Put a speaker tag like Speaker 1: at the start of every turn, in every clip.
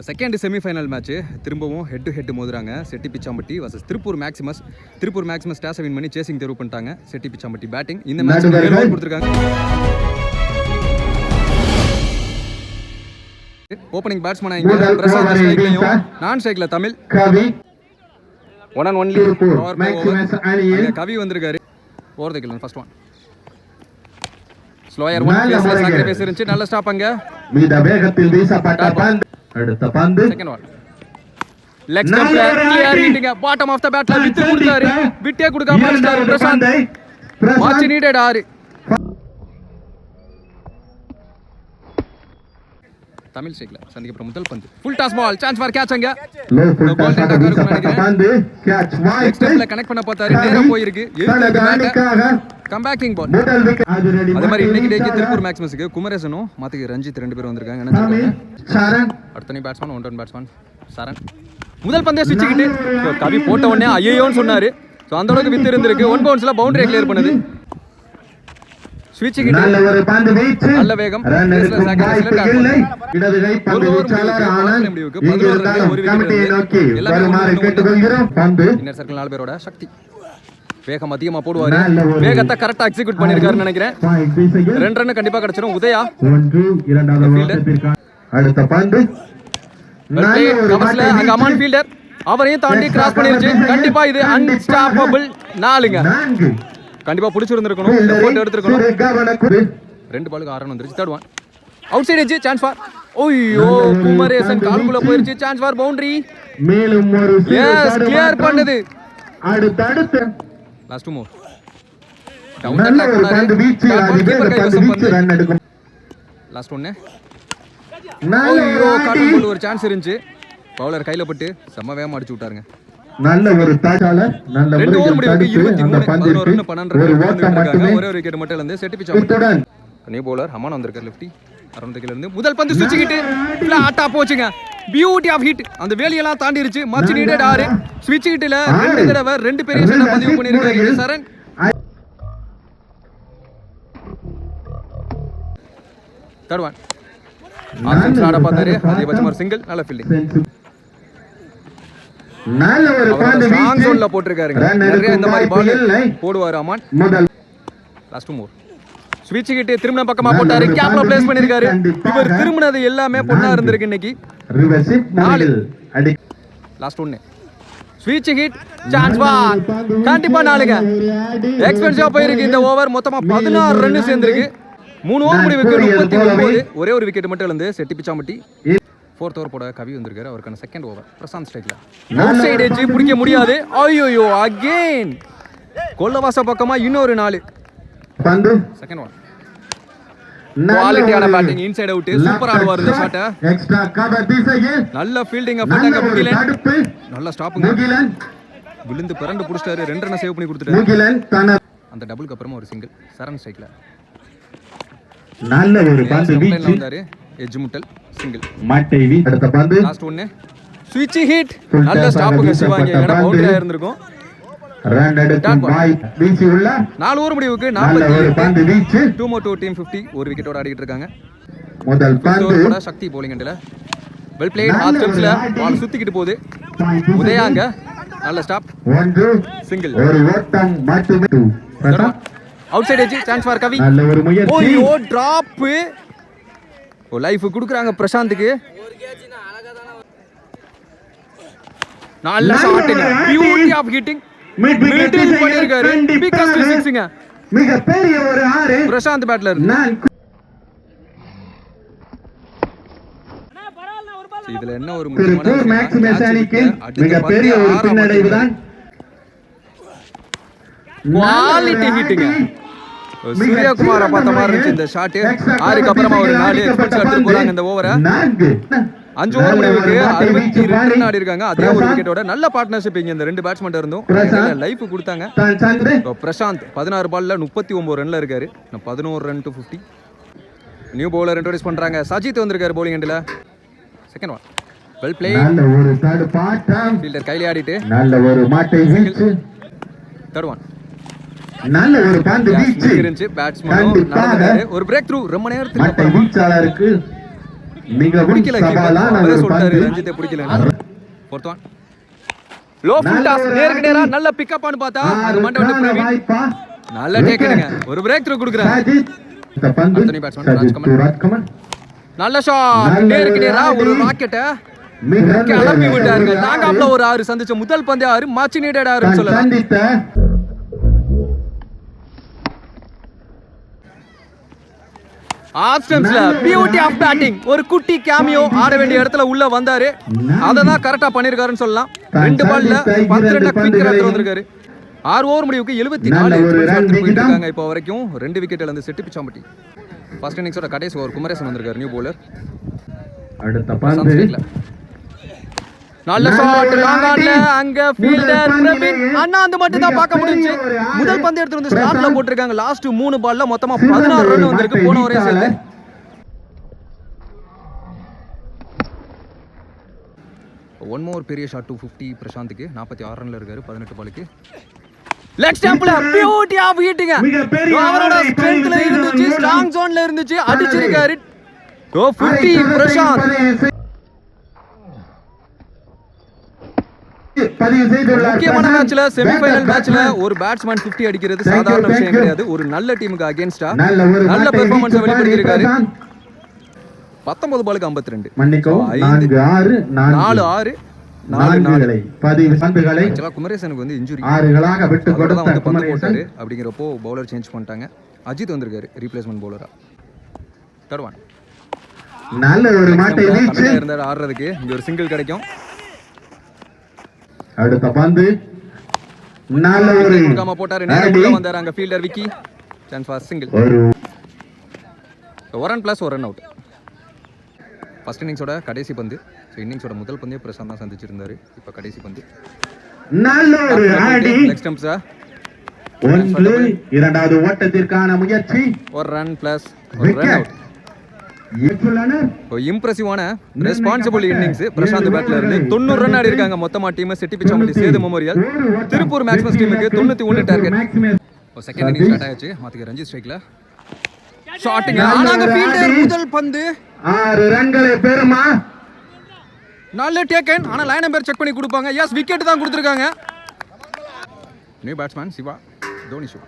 Speaker 1: Second semifinal match திரும்பவும் head to head மோதுறாங்க. Chetti Pichampatti versus Tiruppur Maximus. Tiruppur Maximus toss win பண்ணி chasing தேர்வு பண்ணிட்டாங்க. செட்டி பிச்சாம்பட்டி பேட்டிங். இந்த மேட்ச் 7 ஓவர் கொடுத்துருக்காங்க. ஓப்பனிங் பேட்ஸ்மேனா இங்க பிரசாந்த் ஸ்ட்ரைக்லயும் நான் ஸ்ட்ரைக்ல Tamil one and only Kavi வந்திருக்காரு. Over the kill first one slower one பேஸ்ல சாக்ரிஃபைஸ் இருந்துச்சு. நல்ல ஸ்டாப் அங்க
Speaker 2: மீத வேகத்தில் வீசப்பட்ட பந்து. அடுத்த பந்து
Speaker 1: செகண்ட் ஒன் லெக் ஸ்டம்ப்ல clear hitting bottom of the பேட்ல விட்டு கொடுத்தாரு. விட்டே கொடுக்காம அடிச்சாரு பிரசாந்த். Watch needed 6. தமிழ் ஸ்ட்ரைக்ல சந்திக்கப்படுற முதல் பந்து full toss ball chance for catch. அங்க
Speaker 2: பந்து கேட்ச் வைட்
Speaker 1: ஸ்டெப்ல கனெக்ட் பண்ண பார்த்தாரு. நேரா போயிருக்கு. கம் பேக்கிங் பால். அதே மாதிரி இன்னைக்கு டேக்கு திருப்பூர் மேக்ஸிமஸ்க்கு குமரேசனும் மாத்துக்கு ரஞ்சித் ரெண்டு பேரும் வந்திருக்காங்க. என்ன
Speaker 2: சரண்
Speaker 1: அடுத்த பேட்ஸ்மேன் ஒன் ரன் பேட்ஸ்மேன் சரண். முதல் பந்தே சுவிட்சிக்கிட்டு கவி போட்ட உடனே ஐயோன்னு சொன்னாரு. ஸோ அந்த அளவுக்கு வித்து இருந்திருக்கு. 1 பவுன்ஸ்ல பவுண்டரி கிளியர் பண்ணுது. ஸ்விட்சிக்கிட்டு நல்ல வேகம்
Speaker 2: இடது கை பந்து வீச்சாளர் ஆனந்த் கமிட்டியை நோக்கி வருமாறு கேட்டுக்கொள்கிறோம். பந்து
Speaker 1: இன்னர் சர்க்கிள் 4 பேரோட சக்தி வேகம் அதிகமா போடுவாரு. வேகத்தை கரெக்டா எக்ஸிக்யூட் பண்ணிருக்காருன்னு நினைக்கிறேன். 2 ரன் கண்டிப்பா கிடைச்சிரும். உதயா
Speaker 2: 1 இரண்டாவது ஓட்டத்திற்கு அடுத்த பந்து
Speaker 1: அங்க அமான் ஃபீல்டர் அவரையும் தாண்டி கிராஸ் பண்ணிருச்சு. கண்டிப்பா இது அன்ஸ்டாப்பபிள் 4ங்க. கண்டிப்பா பிடிச்சிருந்திருக்கணும். இந்த போட் எடுத்துக்கணும். 2 பாலுக்கு 6 ரன் வந்துருச்சு. Third one outside edge chance for ஓய்யோ குமரேசன் கால்குள்ள போயிருச்சு. Chance for boundary.
Speaker 2: மேலும் ஒரு
Speaker 1: எஸ் கிளியர் பண்ணது.
Speaker 2: அடுத்து
Speaker 1: லாஸ்ட் 2 மோர் டவுன் அட்டாக் பண்ணாரு. கீப்பர் கைவசம் பந்து
Speaker 2: ரன் எடுக்கும்.
Speaker 1: லாஸ்ட் ஒன்னு ஓய்யோ கால்குள்ள ஒரு சான்ஸ் இருந்துச்சு. பவுலர் கையில பட்டு செம்ம வேகமா அடிச்சு விட்டாருங்க.
Speaker 2: நல்ல ஒரு தாச்சாளர் நல்ல
Speaker 1: ரெண்டு ஓவர் முடிவுக்கு 23 11 ரன் 12
Speaker 2: ஒரு ஓட்டம் மட்டுமே.
Speaker 1: ஒரே ஒரு விக்கெட் மட்டும் இருந்து செட்டி பிச்சாம்பட்டி நியூ பவுலர் ஹமான் வந்திருக்கார். லெஃப்டி அரௌண்ட் கீழ இருந்து முதல் பந்து சுவிட்சிக்கிட்டு ஃபிளாட்டா போச்சுங்க. Beauty of hit. அந்த வேலியெல்லாம் தாண்டிருச்சு. Much needed 6. சுவிட்சிக்கிட்டுல 2 தடவை 2 பெரிய ஷாட் பதிவு பண்ணிருக்காரு சரண். தேர்ட் ஒன் ஆப்ஷன்ஸ் ஆட பார்த்தாரு. அதிகபட்சமா ஒரு சிங்கிள். நல்ல ஃபீல்டிங்.
Speaker 2: நல்ல ஒரு பந்து
Speaker 1: ஸ்ட்ராங் ஜோன்ல போட்டுருக்காருங்க. நிறைய இந்த மாதிரி பால் போடுவார் அமான்.
Speaker 2: முதல்
Speaker 1: லாஸ்ட் மோர் ஸ்விட்சிக்கிட்டு திரும்பின பக்கமா போட்டாரு. கேப்ல பிளேஸ் பண்ணிருக்காரு. இவர் திரும்பினது எல்லாமே பொண்ணா இருந்திருக்கு இன்னைக்கு.
Speaker 2: ரிவர்சிப் 4 அடி.
Speaker 1: லாஸ்ட் ஒன்னு ஸ்விட்ச் ஹிட் சான்ஸ் பால் கண்டிப்பா 4ங்க. எக்ஸ்பென்சிவா போயிருக்கு இந்த ஓவர். மொத்தமா 16 ரன் சேர்ந்திருக்கு. 3 ஓவர் முடிவுக்கு 39. ஒரே ஒரு விக்கெட் மட்டும் இழந்து செட்டி பிச்சாம்பட்டி. 4th ஓவர் போட கவி வந்திருக்காரு. அவருக்கான செகண்ட் ஓவர் பிரசாந்த் ஸ்ட்ரைக்ல அவுட் சைடு எட்ஜ் பிடிக்க முடியாது. ஐயோ அகைன் கொல்லவாச பக்கமா இன்னொரு 4
Speaker 2: பந்து.
Speaker 1: செகண்ட் ஒன் குவாலிட்டியான பேட்டிங் இன்சைட் அவுட். சூப்பர் ஆடுவார் இந்த ஷாட்.
Speaker 2: எக்ஸ்ட்ரா கவர் திசையில்
Speaker 1: நல்ல ஃபீல்டிங் அஃபர்ட் முகிலன். நல்ல ஸ்டாப்புங்க.
Speaker 2: முகிலன்
Speaker 1: விழுந்து பிறண்டு புடிச்சாரு. 2 ரன் சேவ் பண்ணி கொடுத்துட்டாரு.
Speaker 2: முகிலன்
Speaker 1: அந்த டபுளுக்கு அப்புறமா ஒரு சிங்கிள் சரண் ஸ்ட்ரைக்ல
Speaker 2: நல்ல ஒரு பந்து வீச்சு
Speaker 1: வந்தாரு. எட்ஜ் முட்டல் சிங்கிள்
Speaker 2: மாட்டை வீ. அடுத்த பந்து
Speaker 1: லாஸ்ட் ஒன்னு ஸ்விட்ச் ஹிட். நல்ல ஸ்டாப்புங்க சிவாங்க. ஏன்னா பவுண்டரியா இருந்திருக்கும்.
Speaker 2: ரன் எடுக்கும் பாய் வீசி உள்ள
Speaker 1: 4 ஓவர் முடிவுக்கு
Speaker 2: நல்ல ஒரு பந்து வீச்சு.
Speaker 1: 2 more to team 50. ஒரு விக்கெட்டோட ஆடிட்டு இருக்காங்க.
Speaker 2: முதல் பந்து
Speaker 1: கூட சக்தி bowling எண்ட்ல வெல் பிளேட். ஹாஃப் ஸ்டெப்ஸ்ல பால் சுத்திக்கிட்டு போகுது. உதயாங்க நல்ல ஸ்டாப்
Speaker 2: 1
Speaker 1: சிங்கிள்.
Speaker 2: ஒரு ஓட்டம் மட்டுமே.
Speaker 1: Outside edge chance for Kavi.
Speaker 2: நல்ல ஒரு முயற்சி.
Speaker 1: ஓய்யோ டிராப். ஓ லைஃப் குடுக்குறாங்க பிரசாந்த்க்கு. நல்ல ஷாட்டுங்க. Beauty of hitting. மிடில் பண்ணிருக்காரு. பிகஸ்ட் சிக்ஸ்ங்க.
Speaker 2: மிக பெரிய ஒரு 6
Speaker 1: பிரசாந்த் பேட்ல இருந்து. இதுல என்ன ஒரு
Speaker 2: திருப்பூர் மேக்ஸிமஸ் அணிக்கு மிக பெரிய ஒரு பின்னடைவு தான்.
Speaker 1: குவாலிட்டி ஹிட்டிங்க. சூரியகுமார பார்த்த மாதிரி இருந்துச்சு இந்த ஷாட். 6க்கு அப்புறமா ஒரு 4 எக்ஸ்பென்ஸ் எடுத்து போறாங்க இந்த ஓவரை. 5 ஓவர் முடிவுக்கு 62 ரன் ஆடி இருக்காங்க. அதே ஒரு விக்கெட்டோட நல்ல பார்ட்னர்ஷிப் இங்க இந்த 2 பேட்ஸ்மேன் இருந்தும் லைஃப் கொடுத்தாங்க. பிரசாந்த் 16 பால்ல 39 ரன்ல இருக்காரு. 11 run to 50. New bowler introduce பண்றாங்க. சஜித் வந்திருக்காரு bowling எண்ட்ல. Second one well play.
Speaker 2: நல்ல ஒரு தடுப்பாட்டம்.
Speaker 1: ஃபீல்டர் கையில ஆடிட்டு
Speaker 2: நல்ல ஒரு மாட்டை வீச்சு.
Speaker 1: தேர்ட் ஒன்
Speaker 2: நல்ல ஒரு பந்து வீச்சு
Speaker 1: இருந்துச்சு. பேட்ஸ்மேன் நடந்தாரு. ஒரு பிரேக் த்ரூ ரொம்ப நேரத்துக்கு
Speaker 2: மாட்டை வீச்சாளருக்கு மிகவும்
Speaker 1: பிடிக்கல
Speaker 2: சவாலான
Speaker 1: அவரே
Speaker 2: ஒரு
Speaker 1: சொல்லிட்டாரு
Speaker 2: பந்து.
Speaker 1: ரஞ்சித்தை பிடிக்கல பொறுத்தான் லோ ஃபுல் டாஸ் நேருக்கு நேரா நல்ல பிக்கப் ஆனு பார்த்தா அது மண்டை விட்டு
Speaker 2: ஆறுக்கான
Speaker 1: பிரவீன்
Speaker 2: வாய்ப்பா.
Speaker 1: நல்ல டேக்கடுங்க ஒரு பிரேக் த்ரூ கொடுக்குறாங்க
Speaker 2: சாஜித். இந்த பந்து
Speaker 1: அத்தனை batsman,
Speaker 2: சாஜித்
Speaker 1: ராஜ்கமல்.
Speaker 2: ராஜ்கமல்.
Speaker 1: நல்ல ஷாட்
Speaker 2: நல்ல
Speaker 1: நேருக்கு
Speaker 2: ஒரு
Speaker 1: நேரா ஒரு
Speaker 2: ஆடி.
Speaker 1: ராக்கெட்ட
Speaker 2: மிக
Speaker 1: கிளப்பி
Speaker 2: நல்ல
Speaker 1: விட்டாருங்க
Speaker 2: ஒரு
Speaker 1: லாங் ஆஃப்ல ஒரு 6 சந்திச்ச முதல் பந்தே 6 மச் நீடட் 6
Speaker 2: தான்
Speaker 1: சொல்லலாம்
Speaker 2: சந்தித்த
Speaker 1: ஆஃப் ஸ்டம்ப்ஸ்ல பியூட்டி ஆஃப் பேட்டிங் ஒரு குட்டி கேமியோ ஆட வேண்டிய இடத்துல உள்ள வந்தாரு அததான் கரெக்டா பண்ணிருக்காருன்னு சொல்லலாம் 2 பால்ல 10 ரன் குயிக்கரா வந்திருக்காரு 6 ஓவர் முடிவுக்கு 74 இருக்காங்க இப்போ வரைக்கும் 2 விக்கெட் இழந்து செட்டி பிச்சாம்பட்டி ஃபர்ஸ்ட் இன்னிங்ஸோட கடைசி ஓவர் குமரேசன் வந்திருக்காரு நியூ பவுலர்
Speaker 2: அடுத்த பந்து
Speaker 1: நல்ல ஷாட் லாங் ஆன்ல அங்க ஃபீல்டர் பிரவீன் அண்ணா அந்த மட்டும் தான் பார்க்க முடிஞ்சு முதல் பந்து எடுத்து வந்து ஸ்டார்ட்ல போட்டுருக்காங்க லாஸ்ட் 3 பால்ல மொத்தமா 16 ரன் வந்திருக்கு போன ஓவரே சேர்த்து ஒன் மோர் பெரிய ஷாட் 250 பிரசாந்த்க்கு 46 ரன்ல இருக்காரு 18 பாலுக்கு லெக் ஸ்டம்ப்ல பியூட்டி ஆஃப் ஹிட்டிங் அவரோட ஸ்ட்ரெngthல இருந்துச்சு ஸ்ட்ராங் ஜோன்ல இருந்துச்சு அடிச்சிருக்காரு 50 பிரசாந்த் முக்கியமான மேட்ச்ல செமிஃபைனல் மேட்ச்ல ஒரு பேட்ஸ்மேன் 50 அடிக்கிறது சாதாரண விஷயம் கிடையாது ஒரு நல்ல டீமுக்கு அகைன்ஸ்டா நல்ல பெர்ஃபார்மன்ஸ் வெளிப்படுத்தியிருக்காரு 19 பாலுக்கு 52
Speaker 2: மன்னிக்கவும் 4 6 4 பதிவு பந்துகளை
Speaker 1: ஆக்சுவலா குமரேசனுக்கு வந்து இன்ஜுரி
Speaker 2: ஆறுகளாக விட்டு கொடுத்த
Speaker 1: வந்து பந்து
Speaker 2: குமரேசன்
Speaker 1: போட்டாரு அப்படிங்கிறப்போ பவுலர் சேஞ்ச் பண்ணிட்டாங்க அஜித் வந்திருக்காரு ரீப்ளேஸ்மென்ட் பவுலரா தருவான்
Speaker 2: நல்ல ஒரு மாட்டை வீச்சு
Speaker 1: இருந்தாரு ஆடுறதுக்கு இங்க ஒரு சிங்கிள் கிடைக்கும்
Speaker 2: அடுத்த பந்து நல்ல ஒரு
Speaker 1: கொடுக்காம போட்டாரு நேரா உள்ள வந்தாரு அங்க fielder Vicky chance for single
Speaker 2: ஒரு
Speaker 1: ஒரு ரன் பிளஸ் ஒரு ரன் அவுட் ஃபர்ஸ்ட் இன்னிங்ஸோட கடைசி பந்து ஸோ இன்னிங்ஸோட முதல் பந்தே பிரசாந்த் தான் சந்திச்சிருந்தாரு இப்போ கடைசி பந்து
Speaker 2: நல்ல ஒரு ஆடி
Speaker 1: லெக் ஸ்டம்ப்ஸா
Speaker 2: ஒன்று இரண்டாவது ஓட்டத்திற்கான முயற்சி
Speaker 1: ஒரு ரன் பிளஸ் ஒரு ரன் அவுட்
Speaker 2: ஏற்றுள்ளனர்
Speaker 1: இம்ப்ரெசிவான ரெஸ்பான்சிபிள் இன்னிங்ஸ் பிரசாந்த் பேட்ல இருந்து 90 ரன் ஆடி இருக்காங்க மொத்தமா team Chetti Pichampatti Sethu memorial Tiruppur Maximus டீமுக்கு 91 டார்கெட் செகண்ட் இன்னிங்ஸ் ஸ்டார்ட் ஆயிடுச்சு மாத்திக்க ரஞ்சித் ஸ்ட்ரைக்ல ஷாட்டிங் ஆனாங்க ஃபீல்டர் முதல் பந்து
Speaker 2: 6 ரன்களை பெறுமா
Speaker 1: நல்ல டேக்கன் ஆனா லைன் நம்பர் செக் பண்ணி கொடுப்பாங்க எஸ் விக்கெட் தான் கொடுத்திருக்காங்க new batsman Shiva Dhoni show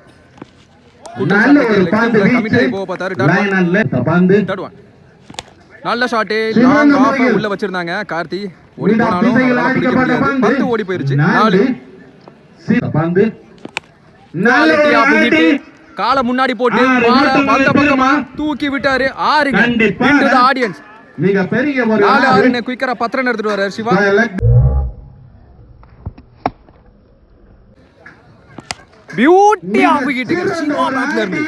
Speaker 2: நல்ல ஒரு பந்து
Speaker 1: கமிட் ஆகி போக பார்த்தாரு
Speaker 2: லைனல்ல பந்து
Speaker 1: தேர்ட் ஒன் நல்ல ஷாட் லாங் ஆஃப் உள்ள வச்சிருந்தாங்க கார்த்தி ஓடி போனாலும் அவரால பிடிக்க முடியாது பந்து ஓடி போயிருச்சு 4
Speaker 2: பந்து நல்ல ஒரு ஆடி
Speaker 1: காலை முன்னாடி போட்டு பால பந்த பக்கமா தூக்கி விட்டாரு 6 இன்டு தி ஆடியன்ஸ்
Speaker 2: மிக பெரிய ஒரு
Speaker 1: 4 6 குயிக்கரா 10 ரன் எடுத்துட்டு வராரு Siva beauty of hitting Siva பேட்ல இருந்து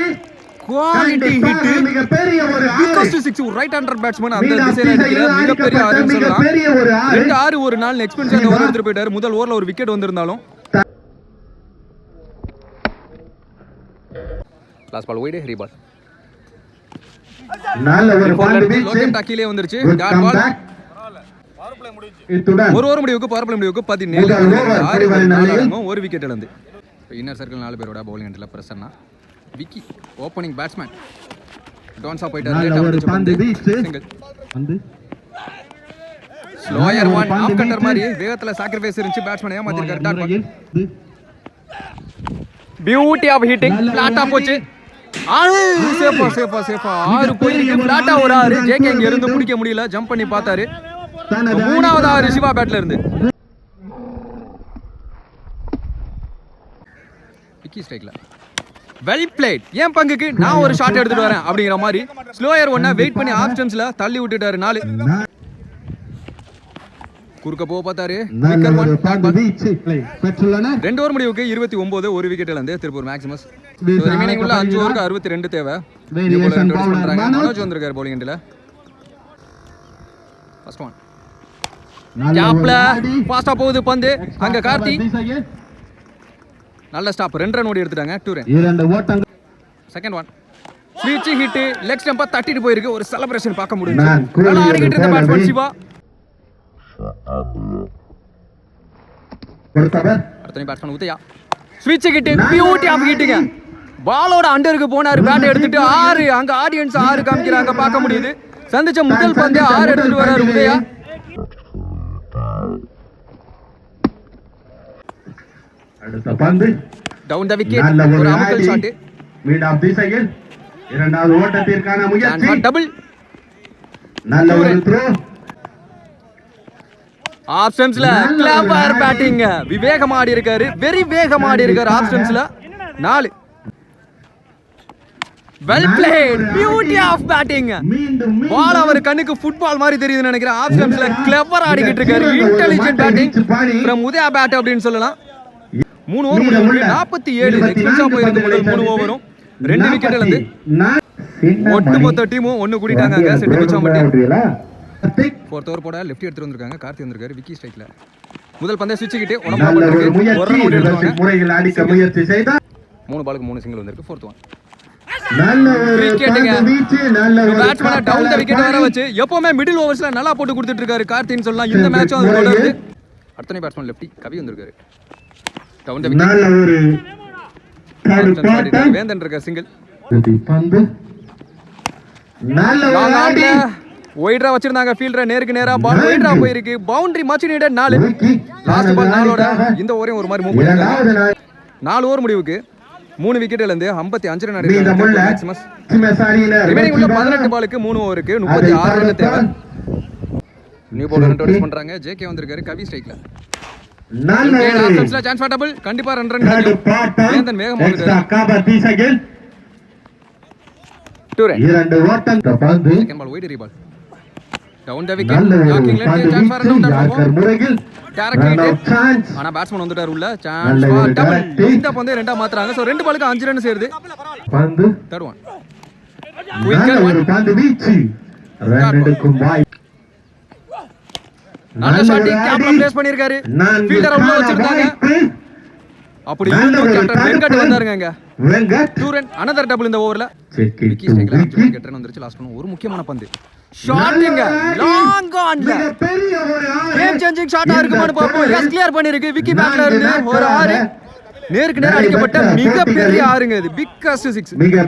Speaker 1: குவாலிட்டி ஹிட்
Speaker 2: மிக பெரிய ஒரு
Speaker 1: பிகஸ்ட் 6 ரைட் ஹேண்டர் பேட்ஸ்மேன் அந்த திசையில அடிக்கிற மிகப்பெரிய ஆறுன்னு சொல்லலாம் 2 6 ஒரு நாள் எக்ஸ்பென்ஸ் அந்த ஓவர் எடுத்துட்டு போயிட்டாரு முதல் ஓவர்ல ஒரு விக்கெட் வந்திருந்தாலும் லாஸ்ட் பால் வைட் ரீபால்
Speaker 2: நல்ல ஒரு பந்து வீச்சு
Speaker 1: லோகேட் டாக்கிலே வந்துருச்சு டாட் பால்
Speaker 2: இத்துடன்
Speaker 1: ஒரு ஓவர் முடிவுக்கு பவர் பிளே முடிவுக்கு 17 ஒரு விக்கெட் இழந்து இன்னர் சர்க்கிள் 4 பேரோட பவுலிங் எண்ட்ல பிரசன்னா விக்கி ஓப்பனிங் பேட்ஸ்மேன் டோன்ஸா போயிட்டாரு லேட்டா வந்துச்சு பந்து சிங்கிள்
Speaker 2: பந்து
Speaker 1: ஸ்லோயர் ஒன் ஆஃப் கட்டர் மாதிரி வேகத்துல சாக்ரிஃபைஸ் இருந்துச்சு பேட்ஸ்மேன் ஏமாத்திருக்காரு dot ball beauty of hitting பிளாட்டா போச்சு சேஃபா 6 போயிருக்கு பிளாட்டா ஒரு 6 ஜேகே இங்க இருந்து பிடிக்க முடியல ஜம்ப் பண்ணி பார்த்தாரு மூணாவது 6 சிவா பேட்ல இருந்து விக்கி ஸ்ட்ரைக்ல வெல் பிளேட் ஏன் பங்குக்கு நான் ஒரு ஷாட் எடுத்துட்டு வரேன் அப்படிங்கிற மாதிரி ஸ்லோயர் ஒன்னா வெயிட் பண்ணி ஆஃப் ஸ்டம்ஸ்ல தள்ளி விட்டுட்டாரு 4 குறுக்க போக பார்த்தாரு ரெண்டு ஓவர் முடிவுக்கு 29 ஒரு விக்கெட் இழந்து திருப்பூர் மேக்ஸிமஸ் ரிமைனிங் உள்ள 5 ஓவருக்கு 62 தேவை மனோஜ் வந்திருக்காரு பவுலிங் எண்ட்ல ஃபர்ஸ்ட் ஒன் கேப்ல ஃபாஸ்டா போகுது பந்து அங்க கார்த்தி நல்ல ஸ்டாப் 2 ரன் ஓடி எடுத்துட்டாங்க 2 run second one switch hit leg ஸ்டம்பா தட்டிட்டு போயிருக்கு ஒரு செலிப்ரேஷன் பார்க்க முடியுது நல்லா ஆடிக்கிட்டு இருந்த பேட்ஸ்மேன் சிவா அடுத்த பேட்ஸ்மேன் உதயா ஸ்விட்ச் ஹிட் பியூட்டி ஆஃப் ஹிட்டுங்க பாலோட அண்டருக்கு போனாரு பேட் எடுத்துட்டு 6 அங்க ஆடியன்ஸ் 6 காமிக்கிறாங்க பார்க்க முடியுது சந்திச்ச முதல் பந்து 6 எடுத்துட்டு வராரு உதயா.
Speaker 2: அடுத்த பந்து
Speaker 1: டவுன் த விக்கெட். ஒரு அமுக்கல் ஷாட்.
Speaker 2: மீண்டும் திசையில் இரண்டாவது ஓட்டத்திற்கான முயற்சி.
Speaker 1: டபுள்.
Speaker 2: நல்ல ஒரு த்ரோ.
Speaker 1: ஆப்ஷன்ஸ்ல கிளவர் பேட்டிங். விவேகம் ஆடி இருக்காரு. வெரி வேகம் ஆடி இருக்காரு ஆப்ஷன்ஸ்ல. 4. Well played. Beauty of batting. Ball அவர் கண்ணுக்கு ஃபுட்பால் மாதிரி தெரியுதுன்னு நினைக்கிறேன். ஆப்ஷன்ஸ்ல கிளவர் ஆடிக்கிட்டு இருக்காரு. Intelligent batting from Udaya bat அப்படின்னு சொல்லலாம். 3 ஓவர் முடிவுக்கு 47 எக்ஸ்பென்ஸா போயிருக்கு முதல் 3 ஓவரும். 2 விக்கெட்ல இருந்து ஒட்டுமொத்த டீமும் ஒன்னு கூட்டிட்டாங்க. செட்டு பிச்சாம்பட்டி 4th ஓவர் போட லெஃப்ட் எடுத்து வந்திருக்காங்க. கார்த்தி வந்திருக்காரு. விக்கி ஸ்ட்ரைக்ல முதல் பந்தை சுவிட்ச் கிட்ட உடம்பா போட்டுருக்கு. ஒரு ரன் எடுத்துவாங்க.
Speaker 2: முறையில் அடிக்க முயற்சி செய்தா
Speaker 1: 3 பாலுக்கு 3 சிங்கிள் வந்திருக்கு. 4th one.
Speaker 2: நல்ல ஒரு வீச்சு. நல்ல ஒரு
Speaker 1: பேட்ஸ்மேனை டவுன் த விக்கெட் வர வச்சு எப்பவுமே மிடில் ஓவர்ஸ்ல நல்லா போட்டு கொடுத்துட்டு இருக்காரு கார்த்தின்னு சொல்லலாம். இந்த மேட்சும் அது தொடருது. அடுத்த பேட்ஸ்மேன் லெஃப்டி கவி வந்திருக்காரு. Down the wicket.
Speaker 2: நல்ல ஒரு
Speaker 1: வேந்தன் இருக்க சிங்கிள்.
Speaker 2: பந்து நல்ல ஒரு ஆடி.
Speaker 1: ஒயிட்ரா வச்சிருந்தாங்க ஃபீல்டரை. நேருக்கு நேரா பால் ஒயிட்ரா போயிருக்கு. Boundary much needed. 4. Last ball 4ஓட இந்த ஓவரையும் ஒரு மாதிரி மூவ் பண்ணிருக்காங்க. 4 ஓவர் முடிவுக்கு 3 விக்கெட்ல இருந்து 55 ரன் அடிச்சாங்க மேக்ஸிமஸ். ரிமைனிங் உள்ள 18 பாலுக்கு 3 ஓவருக்கு 36 ரன் தேவை. நியூ பவுலர் இன்ட்ரோ듀ஸ் பண்றாங்க. ஜேகே வந்திருக்காரு. கவி ஸ்ட்ரைக்ல.
Speaker 2: நல்ல
Speaker 1: ஆப்ஷன்ஸ்ல சான்ஸ் ஃபார் டபுள். கண்டிப்பா ரன் கிடைக்கும். வேந்தன் வேகமா ஓடுறாரு. 2 ரன்.
Speaker 2: இரண்டு ஓட்டம். பந்து
Speaker 1: second ball wide re-ball. Down the wicket. Talking let chance for run out.
Speaker 2: முறையில்
Speaker 1: டைரக்ட் ஹிட். ஆனா பேட்ஸ்மேன் வந்துட்டார் உள்ள. Chance for double. இந்த பந்தை ரெண்டா மாத்துறாங்க. சோ 2 பாலுக்கு 5 ரன் சேருது.
Speaker 2: பந்து
Speaker 1: தேர்ட் ஒன்.
Speaker 2: நல்ல ஒரு பந்து வீச்சு. ரன் எடுக்கும் வாய்.
Speaker 1: நல்ல ஷாட்டிங் கேப்ல பிளேஸ் பண்ணிருக்காரு. ஃபீல்டர் உள்ள வச்சிருக்காங்க. அப்படி இன்னொரு கேப்டன் வெங்கட் வந்தாருங்க.
Speaker 2: வெங்கட்
Speaker 1: 2 ரன். another double இந்த ஓவர்ல. விக்கி ஸ்ட்ரைக்ல விக்கெட் ரன் வந்துருச்சு. Last one. ஒரு முக்கியமான பந்து. ஷாட்டிங் லாங் ஆன்ல.
Speaker 2: பெரிய ஒரு
Speaker 1: கேம் சேஞ்சிங் ஷாட்டா இருக்குமான்னு பாப்போம். எஸ் கிளியர் பண்ணிருக்கு. விக்கி பேட்ல இருந்து ஒரு 6. நேருக்கு நேரா அடிக்கப்பட்ட மிகப்பெரிய 6ங்க இது. பிக்கஸ்ட் 6.
Speaker 2: மிக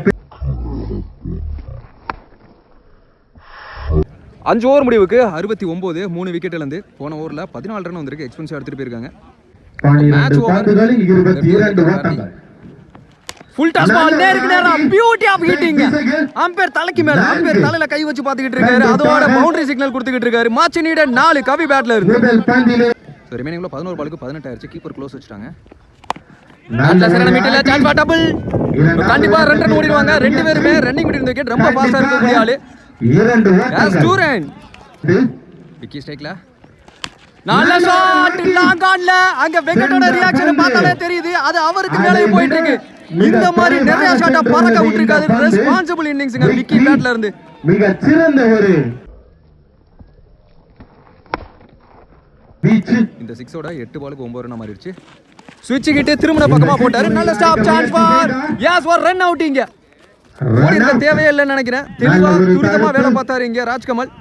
Speaker 1: 5 ஓவர் முடிவுக்கு 69 3 விக்கெட்ல இருந்து போன ஓவர்ல 14 ரன் வந்திருக்கு. எக்ஸ்பென்சிவ் எடுத்துட்டு போயிருக்காங்க. மேட்ச் ஓவர்
Speaker 2: 22 ஓட்டங்கள்.
Speaker 1: ஃபுல் டாஸ் பால் நேருக்கு நேரா. Beauty of hitting. அம்பையர் தலைக்கு மேல அம்பையர் தலையில கை வச்சு பாத்துக்கிட்டு இருக்காரு. அதோட பவுண்டரி சிக்னல் கொடுத்துக்கிட்டு இருக்காரு. மார்ச் நீடட் 4 கவி பேட்ல இருந்து. சோ ரிமைனிங்ல 11 பாலுக்கு 18 ஆயிருச்சு. கீப்பர் க்ளோஸ் வச்சிட்டாங்க. நல்ல சரண மீட்டர்ல சான்ஸ் ஃபார் டபுள். கண்டிப்பா ரன் ஓடிடுவாங்க. ரெண்டு பேருமே ரன்னிங் மீட்டர் விக்கெட் ரொம்ப ஃபாஸ்டா இருக்கக்கூடிய ஆளு.
Speaker 2: 2 ஓட்டங்கள்.
Speaker 1: 2 ரன். விக்கி ஸ்ட்ரைக்ல. நல்ல ஷாட் லாங் ஆன்ல. அங்க வெங்கட்டோட ரியாக்ஷன் பார்த்தாலே தெரியுது. அது அவருக்கு மேலே போயிட்டு இருக்கு. இந்த மாதிரி நிறைய ஷாட்டா பறக்க விட்டுருக்காரு. ரெஸ்பான்சிபிள் இன்னிங்ஸ்ங்க விக்கி பேட்ல இருந்து.
Speaker 2: மிக சிறந்த ஒரு பீச்.
Speaker 1: இந்த 6ஓட 8 பாலுக்கு 9 ரன் மாறிடுச்சு. ஸ்விட்ச் கிட்ட திருமண பக்கமா போட்டாரு. நல்ல ஸ்டாப் சான்ஸ் ஃபார் எஸ் ஒரு ரன் அவுட். இங்க ஓடி இருக்க தேவையே இல்லைன்னு நினைக்கிறேன். தெளிவா துரிதமா வேலை பார்த்தாரு இங்க ராஜ்கமல்.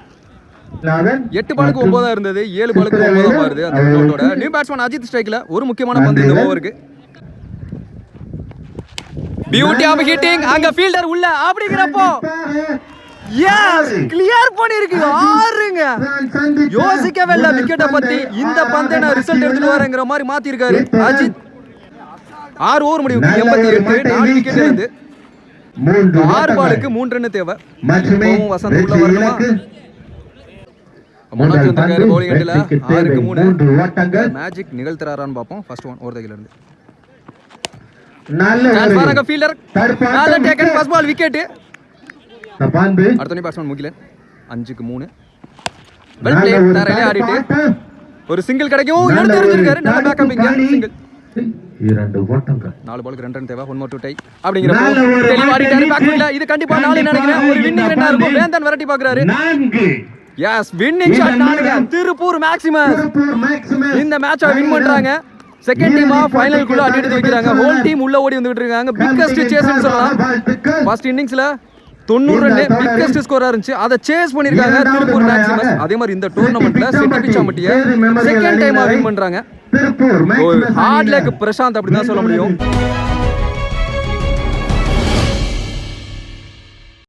Speaker 1: 8 பாலுக்கு 9 இருந்தது. 7 பாலுக்கு 9 மாறுது அந்த அவுட்டோட. நியூ பேட்ஸ்மேன் அஜித் ஸ்ட்ரைக்ல ஒரு முக்கியமான பந்து இந்த ஓவருக்கு. Beauty of hitting. அங்க ஃபீல்டர் உள்ள அப்படிங்கறப்போ எஸ் கிளியர் பண்ணிருக்கு. 6ங்க. யோசிக்கவே இல்ல விக்கெட்டை பத்தி. இந்த பந்தை நான் ரிசல்ட் எடுத்துட்டு வரேங்கிற மாதிரி மாத்தி இருக்காரு அஜித். 6 ஓவர் முடிவுக்கு 88 4 விக்கெட் இருந்து 6 பாலுக்கு 3 ரன் தேவை. வசந்த் உள்ள வரணுமா? மனோஜ் வந்திருக்காரு பவுலிங் எண்ட்ல. 6க்கு 3
Speaker 2: ஓட்டங்கள்.
Speaker 1: மேஜிக் நிகழ்த்தறாரான்னு பாப்போம். ஃபர்ஸ்ட் ஒன் ஓவர் தையில இருந்து.
Speaker 2: நல்ல
Speaker 1: சான்ஸ் ஃபார் ஃபீல்டர். நல்ல டேக்கன் ஃபர்ஸ்ட் பால் விக்கெட்.
Speaker 2: பந்து
Speaker 1: அடுத்த பேட்ஸ்மேன் முகிலன். 5க்கு 3. Well play. தரையில ஆடிட்டு ஒரு சிங்கிள் கிடைக்கும். எடுத்து எறிஞ்சிருக்காரு. நல்ல பேக்கப் இங்க சிங்கிள்.
Speaker 2: 2 ஓட்டங்கள்.
Speaker 1: 4 பாலுக்கு 2 ரன் தேவை. 1 more to tie. அப்படிங்கறப்போ தெளிவா ஆடிட்டாரு பேக்ல. இது கண்டிப்பா 4 நினைக்கிறேன். ஒரு வின்னிங் ரன்னா இருக்கும். வேந்தன் விரட்டி பார்க்கறாரு.
Speaker 2: 4
Speaker 1: எஸ் வின்னிங் ஷாட் 4ங்க. திருப்பூர் மேக்ஸிமஸ் இந்த மேட்சை வின் பண்றாங்க. செகண்ட் டீமா ஃபைனல் குள்ள அடி எடுத்து வைக்கிறாங்க. ஹோல் டீம் உள்ள ஓடி வந்துட்டு இருக்காங்க. பிக்கஸ்ட் சேஸ்னு சொல்லலாம். ஃபர்ஸ்ட் இன்னிங்ஸ்ல 90 ரன் பிக்கஸ்ட் ஸ்கோரா இருந்துச்சு. அதை சேஸ் பண்ணிருக்காங்க திருப்பூர் மேக்ஸிமஸ். அதே மாதிரி இந்த டூர்னமெண்ட்ல செட்டி பிச்சாம்பட்டிய செகண்ட் டைமா வின் பண்றாங்க. ஹார்ட் லக் பிரசாந்த் அப்படி தான் சொல்ல முடியும்.